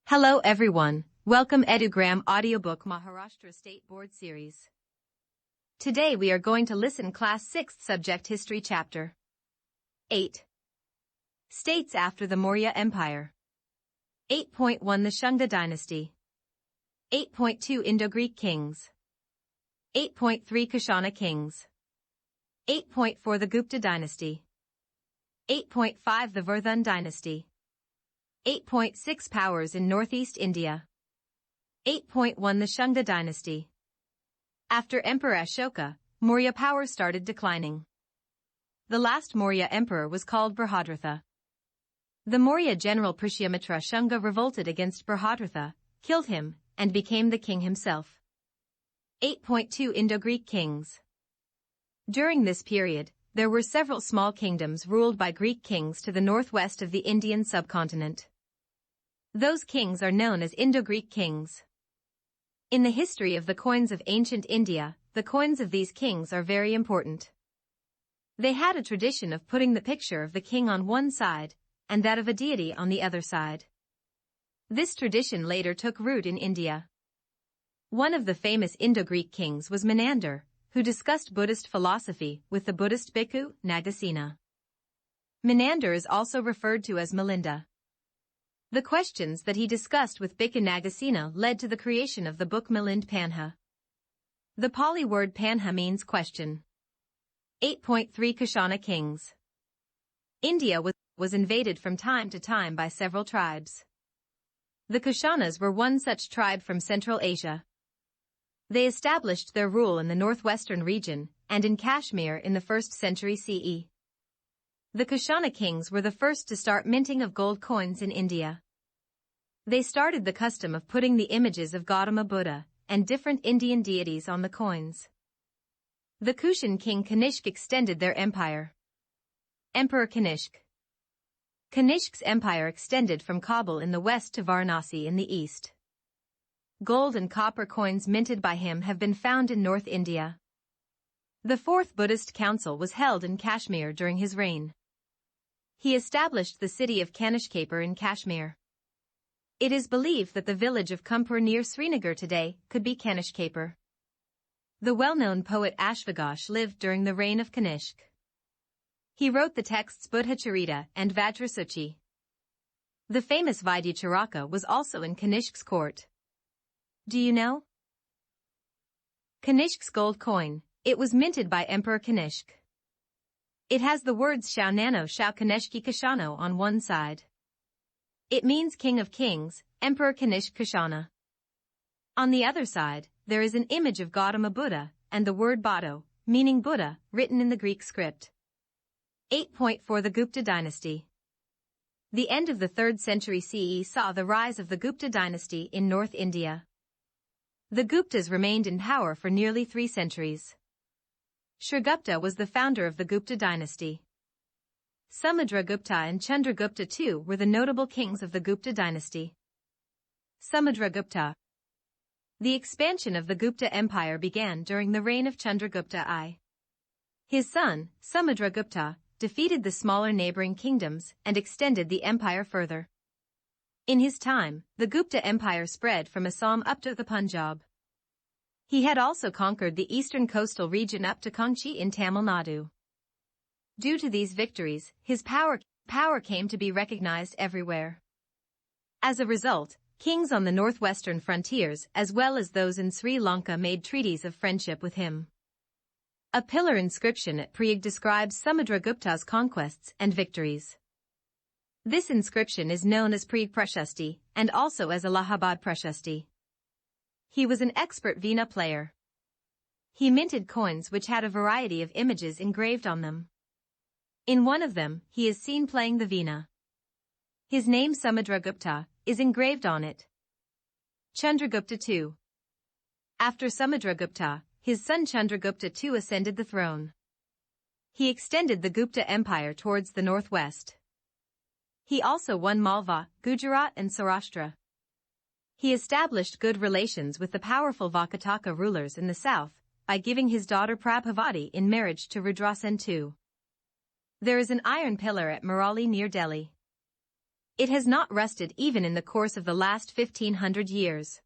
Hello everyone, welcome EduGram Audiobook Maharashtra State Board Series. Today we are going to listen Class 6th Subject History Chapter 8. States after the Maurya Empire. 8.1 The Shunga Dynasty. 8.2 Indo-Greek Kings. 8.3 Kushana Kings. 8.4 The Gupta Dynasty. 8.5 The Vardhan Dynasty. 8.6 Powers in Northeast India. 8.1 The Shunga Dynasty. After Emperor Ashoka, Maurya power started declining. The last Maurya emperor was called Brihadratha. The Maurya general Pushyamitra Shunga revolted against Brihadratha, killed him, and became the king himself. 8.2 Indo-Greek Kings. During this period, there were several small kingdoms ruled by Greek kings to the northwest of the Indian subcontinent. Those kings are known as Indo-Greek kings. In the history of the coins of ancient India, the coins of these kings are very important. They had a tradition of putting the picture of the king on one side, and that of a deity on the other side. This tradition later took root in India. One of the famous Indo-Greek kings was Menander, who discussed Buddhist philosophy with the Buddhist bhikkhu Nagasena. Menander is also referred to as Milinda. The questions that he discussed with bhikkhu Nagasena led to the creation of the book Milind Panha. The Pali word Panha means question. 8.3 Kushana Kings. India was invaded from time to time by several tribes. The Kushanas were one such tribe from Central Asia. They established their rule in the northwestern region and in Kashmir in the 1st century CE. The Kushana kings were the first to start minting of gold coins in India. They started the custom of putting the images of Gautama Buddha and different Indian deities on the coins. The Kushan king Kanishk extended their empire. Emperor Kanishk. Kanishk's empire extended from Kabul in the west to Varanasi in the east. Gold and copper coins minted by him have been found in North India. The Fourth Buddhist Council was held in Kashmir during his reign. He established the city of Kanishkapur in Kashmir. It is believed that the village of Kumpur near Srinagar today could be Kanishkapur. The well-known poet Ashvaghosh lived during the reign of Kanishk. He wrote the texts Buddhacharita and Vajrasuchi. The famous Vaidyacharaka was also in Kanishk's court. Do you know? Kanishk's gold coin, it was minted by Emperor Kanishk. It has the words Shao Nano Shao Kaneshki Kashano on one side. It means King of Kings, Emperor Kanishk Kushana. On the other side, there is an image of Gautama Buddha and the word Bado, meaning Buddha, written in the Greek script. 8.4 The Gupta Dynasty. The end of the 3rd century CE saw the rise of the Gupta dynasty in North India. The Guptas remained in power for nearly 3 centuries. Shrigupta was the founder of the Gupta dynasty. Samudragupta and Chandragupta too were the notable kings of the Gupta dynasty. Samudragupta. The expansion of the Gupta Empire began during the reign of Chandragupta I. His son, Samudragupta, defeated the smaller neighboring kingdoms and extended the empire further. In his time, the Gupta Empire spread from Assam up to the Punjab. He had also conquered the eastern coastal region up to Kangchi in Tamil Nadu. Due to these victories, his power came to be recognized everywhere. As a result, kings on the northwestern frontiers as well as those in Sri Lanka made treaties of friendship with him. A pillar inscription at Prayag describes Samudragupta's conquests and victories. This inscription is known as Prayag Prashasti and also as Allahabad Prashasti. He was an expert veena player. He minted coins which had a variety of images engraved on them. In one of them, he is seen playing the veena. His name Samudragupta is engraved on it. Chandragupta II. After Samudragupta, his son Chandragupta II ascended the throne. He extended the Gupta Empire towards the northwest. He also won Malwa, Gujarat and Saurashtra. He established good relations with the powerful Vakataka rulers in the south by giving his daughter Prabhavati in marriage to Rudrasen II. There is an iron pillar at Marali near Delhi. It has not rusted even in the course of the last 1500 years.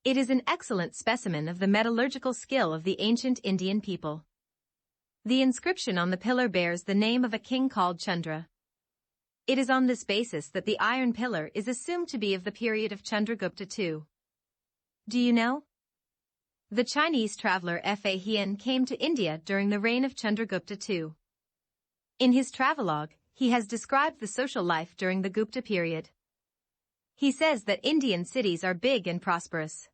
It is an excellent specimen of the metallurgical skill of the ancient Indian people. The inscription on the pillar bears the name of a king called Chandra. It is on this basis that the iron pillar is assumed to be of the period of Chandragupta II. Do you know? The Chinese traveler Fa Hien came to India during the reign of Chandragupta II. In his travelogue, he has described the social life during the Gupta period. He says that Indian cities are big and prosperous.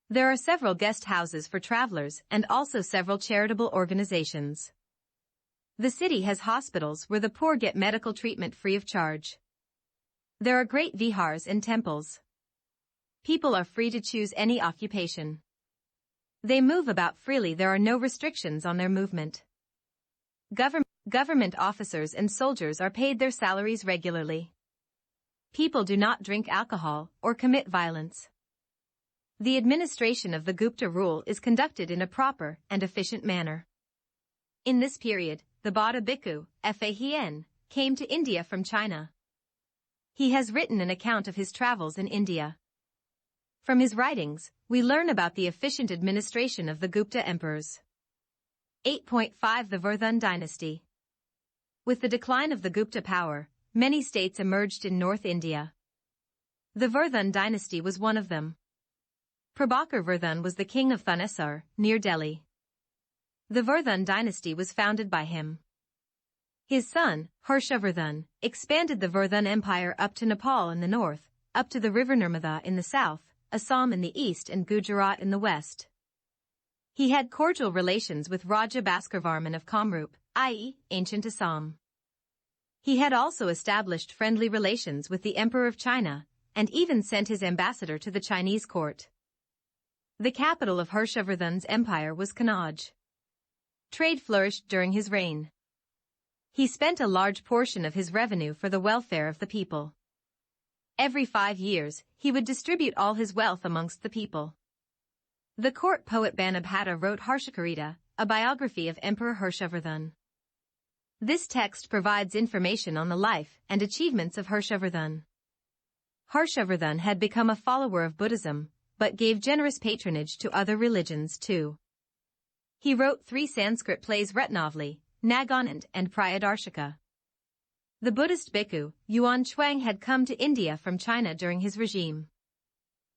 There are several guest houses for travelers and also several charitable organizations. The city has hospitals where the poor get medical treatment free of charge. There are great vihars and temples. People are free to choose any occupation. They move about freely. There are no restrictions on their movement. Government officers and soldiers are paid their salaries regularly. People do not drink alcohol or commit violence. The administration of the Gupta rule is conducted in a proper and efficient manner. In this period, the Bauddha bhikkhu, Fa Hien, came to India from China. He has written an account of his travels in India. From his writings, we learn about the efficient administration of the Gupta emperors. 8.5 The Vardhan dynasty. With the decline of the Gupta power, many states emerged in North India. The Vardhan dynasty was one of them. Prabhakar Vardhan was the king of Thanesar, near Delhi. The Vardhan dynasty was founded by him. His son, Harshavardhan, expanded the Vardhan Empire up to Nepal in the north, up to the river Narmada in the south, Assam in the east and Gujarat in the west. He had cordial relations with Raja Bhaskarvarman of Kamrup, i.e., ancient Assam. He had also established friendly relations with the Emperor of China, and even sent his ambassador to the Chinese court. The capital of Harshavardhan's empire was Kannauj. Trade flourished during his reign. He spent a large portion of his revenue for the welfare of the people. Every 5 years, he would distribute all his wealth amongst the people. The court poet Banabhatta wrote Harshakarita, a biography of Emperor Harshavardhan. This text provides information on the life and achievements of Harshavardhan. Harshavardhan had become a follower of Buddhism, but gave generous patronage to other religions too. He wrote 3 Sanskrit plays Ratnavali, Naganand and Priyadarshika. The Buddhist bhikkhu, Yuan Chuang had come to India from China during his regime.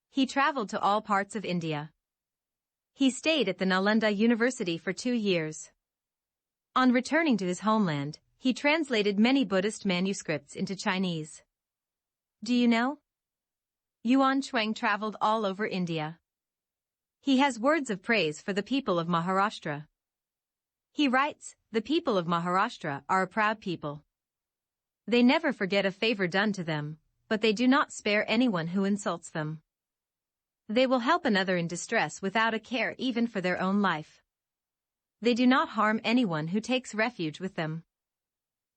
He traveled to all parts of India. He stayed at the Nalanda University for 2 years. On returning to his homeland, he translated many Buddhist manuscripts into Chinese. Do you know? Yuan Chuang traveled all over India. He has words of praise for the people of Maharashtra. He writes, "The people of Maharashtra are a proud people. They never forget a favor done to them, but they do not spare anyone who insults them. They will help another in distress without a care even for their own life. They do not harm anyone who takes refuge with them."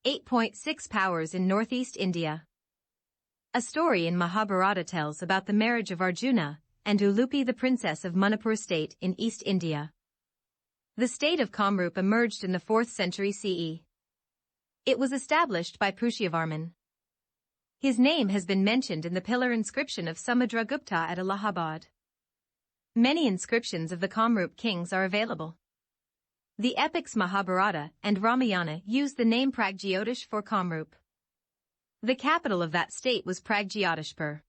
8.6 Powers in Northeast India. A story in Mahabharata tells about the marriage of Arjuna and Ulupi, the princess of Manipur state in East India. The state of Kamrup emerged in the 4th century CE. It was established by Pushyavarman. His name has been mentioned in the pillar inscription of Samudragupta at Allahabad. Many inscriptions of the Kamrup kings are available. The epics Mahabharata and Ramayana use the name Pragjyotish for Kamrup. The capital of that state was Pragjyotishpur.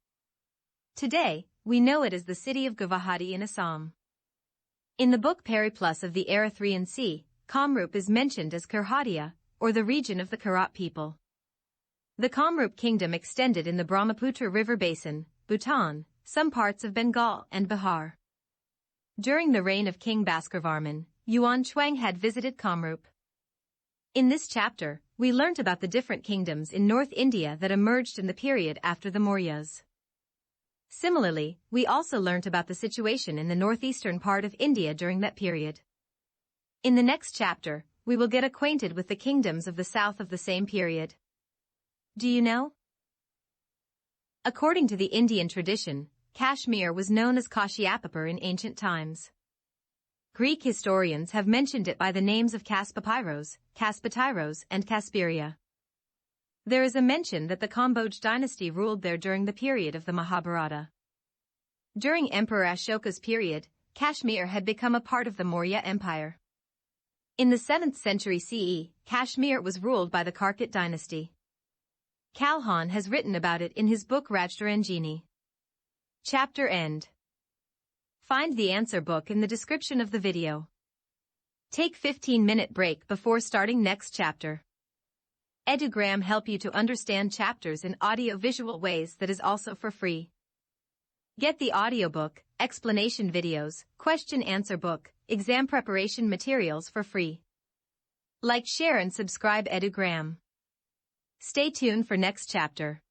Today, we know it as the city of Guwahati in Assam. In the book Periplus of the Erythraean Sea, Kamrup is mentioned as Kurhatia, or the region of the Karat people. The Kamrup kingdom extended in the Brahmaputra river basin, Bhutan, some parts of Bengal and Bihar. During the reign of King Bhaskarvarman, Yuan Chuang had visited Kamrup. In this chapter, we learnt about the different kingdoms in North India that emerged in the period after the Mauryas. Similarly, we also learnt about the situation in the northeastern part of India during that period. In the next chapter, we will get acquainted with the kingdoms of the south of the same period. Do you know? According to the Indian tradition, Kashmir was known as Kashyapapur in ancient times. Greek historians have mentioned it by the names of Kaspapyros, Kaspatiros, and Kasperia. There is a mention that the Kamboj dynasty ruled there during the period of the Mahabharata. During Emperor Ashoka's period, Kashmir had become a part of the Maurya Empire. In the 7th century CE, Kashmir was ruled by the Karkit dynasty. Calhoun has written about it in his book Rajtarangini. Chapter End. Find the answer book in the description of the video. Take 15-minute break before starting next chapter. EduGram help you to understand chapters in audio-visual ways that is also for free. Get the audiobook, explanation videos, question-answer book, exam preparation materials for free. Like, share and subscribe EduGram. Stay tuned for next chapter.